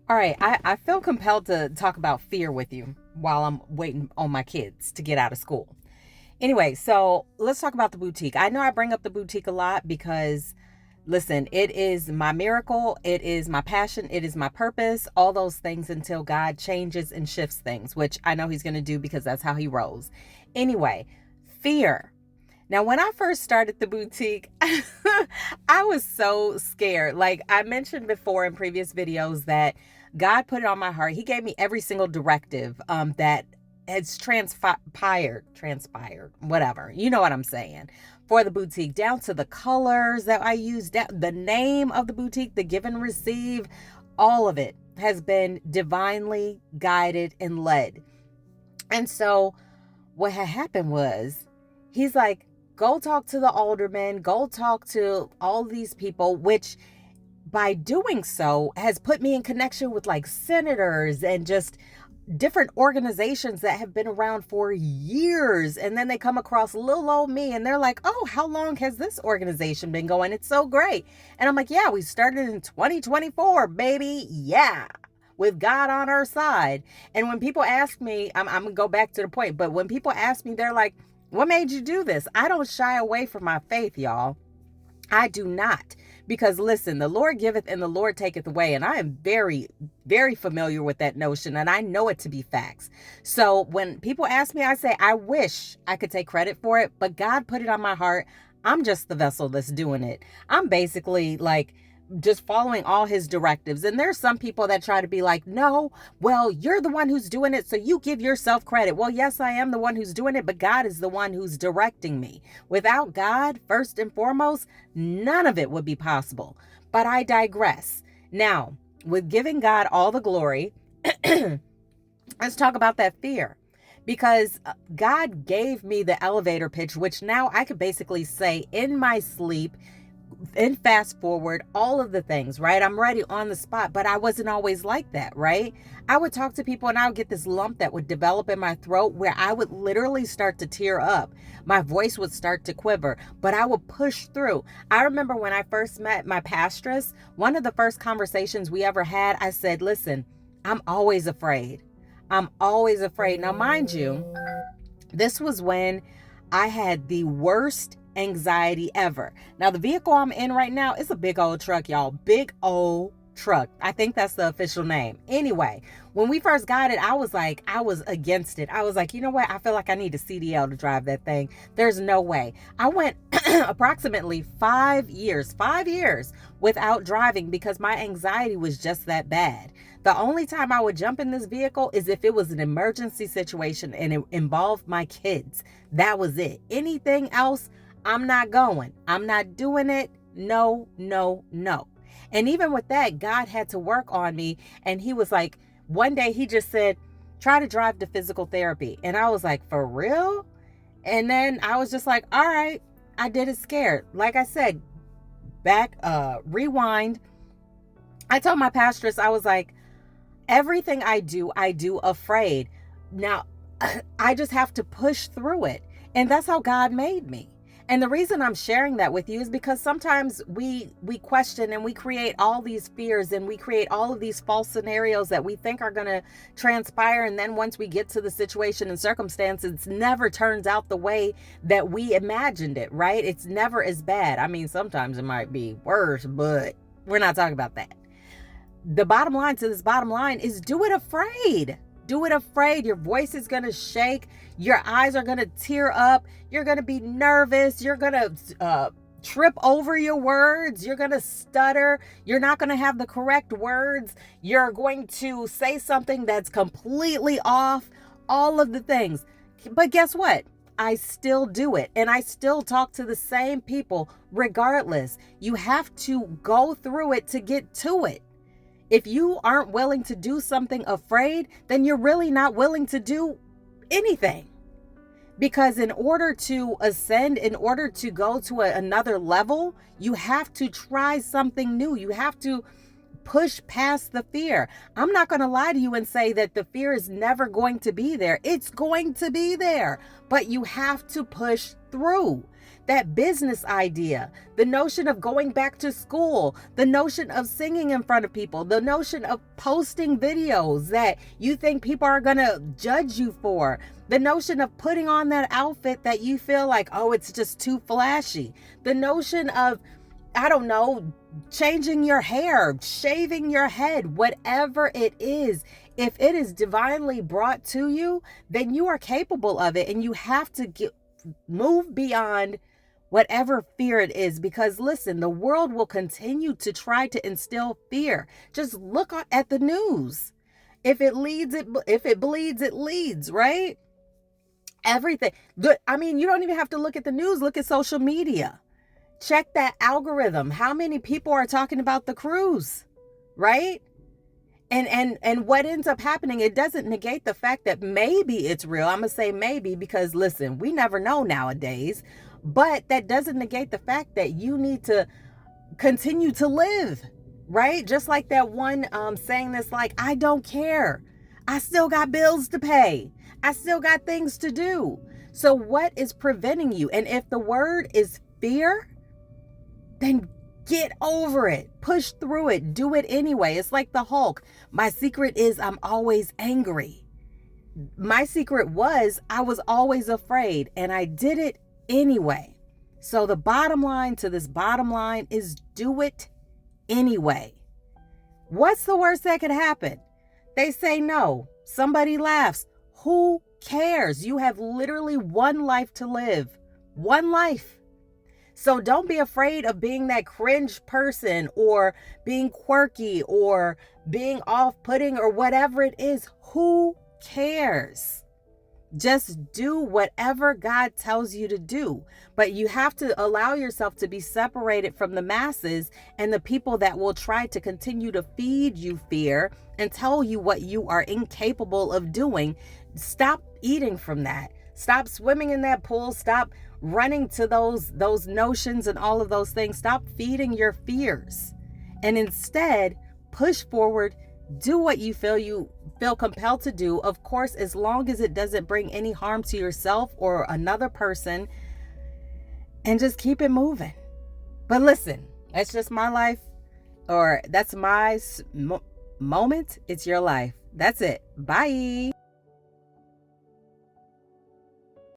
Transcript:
All right, I feel compelled to talk about fear with you while I'm waiting on my kids to get out of school. Anyway, so let's talk about the boutique. I know I bring up the boutique a lot because, listen, it is my miracle, it is my passion, it is my purpose, all those things until God changes and shifts things, which I know He's going to do because that's how He rolls. Anyway, fear. Now, when I first started the boutique, I was so scared. Like I mentioned before in previous videos, that God put it on my heart. He gave me every single directive that has transpired, whatever. You know what I'm saying? For the boutique, down to the colors that I use, the name of the boutique, the give and receive, all of it has been divinely guided and led. And so what had happened was, he's like, go talk to the aldermen, go talk to all these people, which by doing so has put me in connection with like senators and just different organizations that have been around for years. And then they come across little old me and they're like, oh, how long has this organization been going? It's so great. And I'm like, yeah, we started in 2024, baby. Yeah, with God on our side. And when people ask me, I'm gonna go back to the point, but when people ask me, they're like, what made you do this? I don't shy away from my faith, y'all. I do not. Because listen, the Lord giveth and the Lord taketh away. And I am very, very familiar with that notion. And I know it to be facts. So when people ask me, I say, I wish I could take credit for it, but God put it on my heart. I'm just the vessel that's doing it. I'm basically like just following all his directives. And there's some people that try to be like, no, well, you're the one who's doing it, so you give yourself credit. Well, yes, I am the one who's doing it, but God is the one who's directing me. Without God, first and foremost, none of it would be possible. But I digress. Now, with giving God all the glory, let's talk about that fear. Because God gave me the elevator pitch, which now I could basically say in my sleep, and fast forward all of the things, right? I'm ready on the spot, but I wasn't always like that, right? I would talk to people and I would get this lump that would develop in my throat where I would literally start to tear up. My voice would start to quiver, but I would push through. I remember when I first met my pastress, one of the first conversations we ever had, I said, listen, I'm always afraid. I'm always afraid. Now, mind you, this was when I had the worst anxiety ever. Now, the vehicle I'm in right now is a big old truck, y'all. Big old truck. I think that's the official name. Anyway, when we first got it, I was against it. I was like, you know what? I feel like I need a CDL to drive that thing. There's no way. I went approximately 5 years without driving because my anxiety was just that bad. The only time I would jump in this vehicle is if it was an emergency situation and it involved my kids. That was it. Anything else, I'm not going. I'm not doing it. No, no, no. And even with that, God had to work on me. And he was like, one day he just said, try to drive to physical therapy. And I was like, for real? And then I was just like, all right, I did it scared. Like I said, rewind. I told my pastoress, I was like, everything I do afraid. Now, I just have to push through it. And that's how God made me. And the reason I'm sharing that with you is because sometimes we question and we create all these fears and we create all of these false scenarios that we think are going to transpire. And then once we get to the situation and circumstances, it never turns out the way that we imagined it, right? It's never as bad. I mean, sometimes it might be worse, but we're not talking about that. The bottom line to this bottom line is do it afraid. Do it afraid. Your voice is going to shake. Your eyes are going to tear up. You're going to be nervous. You're going to trip over your words. You're going to stutter. You're not going to have the correct words. You're going to say something that's completely off. All of the things. But guess what? I still do it. And I still talk to the same people regardless. You have to go through it to get to it. If you aren't willing to do something afraid, then you're really not willing to do anything. Because in order to ascend, in order to go to another level, you have to try something new. You have to push past the fear. I'm not going to lie to you and say that the fear is never going to be there. It's going to be there, but you have to push through. That business idea, the notion of going back to school, the notion of singing in front of people, the notion of posting videos that you think people are going to judge you for, the notion of putting on that outfit that you feel like, oh, it's just too flashy, the notion of, I don't know, changing your hair, shaving your head, whatever it is. If it is divinely brought to you, then you are capable of it, and you have to move beyond whatever fear it is, because listen, the world will continue to try to instill fear. Just look at the news. If it bleeds, it leads, right? Everything. I mean, you don't even have to look at the news. Look at social media. Check that algorithm. How many people are talking about the cruise, right? And what ends up happening, it doesn't negate the fact that maybe it's real. I'm going to say maybe because, listen, we never know nowadays. But that doesn't negate the fact that you need to continue to live, right? Just like that one saying that's like, I don't care. I still got bills to pay. I still got things to do. So what is preventing you? And if the word is fear, then get over it. Push through it. Do it anyway. It's like the Hulk. My secret is I'm always angry. My secret was I was always afraid, and I did it anyway. So the bottom line to this bottom line is do it anyway. What's the worst that could happen? They say no. Somebody laughs. Who cares? You have literally one life to live. One life. So don't be afraid of being that cringe person or being quirky or being off-putting or whatever it is. Who cares? Just do whatever God tells you to do. But you have to allow yourself to be separated from the masses and the people that will try to continue to feed you fear and tell you what you are incapable of doing. Stop eating from that. Stop swimming in that pool. Stop running to those notions and all of those things. Stop feeding your fears. And instead, push forward. Do what you feel compelled to do, of course, as long as it doesn't bring any harm to yourself or another person, and just keep it moving. But listen, that's just my life, or that's my moment. It's your life. That's it. Bye.